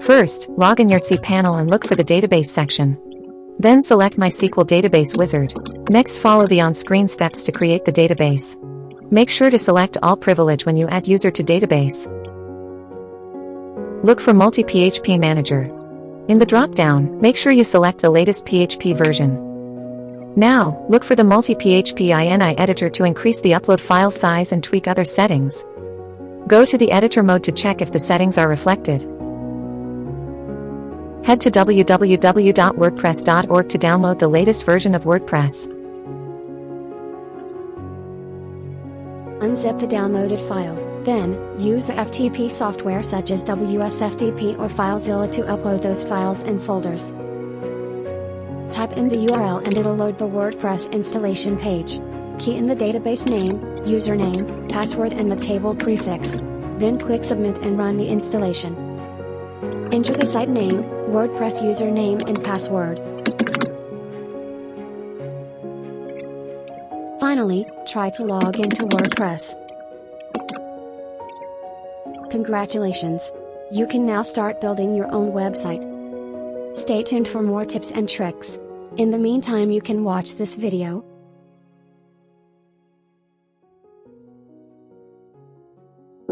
First, log in your CPanel and look for the database section. Then select MySQL Database Wizard. Next, follow the on-screen steps to create the database. Make sure to select All Privilege when you add user to database. Look for Multi-PHP Manager. In the drop-down, make sure you select the latest PHP version. Now, look for the Multi-PHP INI editor to increase the upload file size and tweak other settings. Go to the editor mode to check if the settings are reflected. Head to www.wordpress.org to download the latest version of WordPress. Unzip the downloaded file. Then, use the FTP software such as WSFTP or FileZilla to upload those files and folders. Type in the URL and it'll load the WordPress installation page. Key in the database name, username, password and the table prefix. Then click Submit and run the installation. Enter the site name, WordPress username and password. Finally, try to log into WordPress. Congratulations! You can now start building your own website. Stay tuned for more tips and tricks. In the meantime, you can watch this video,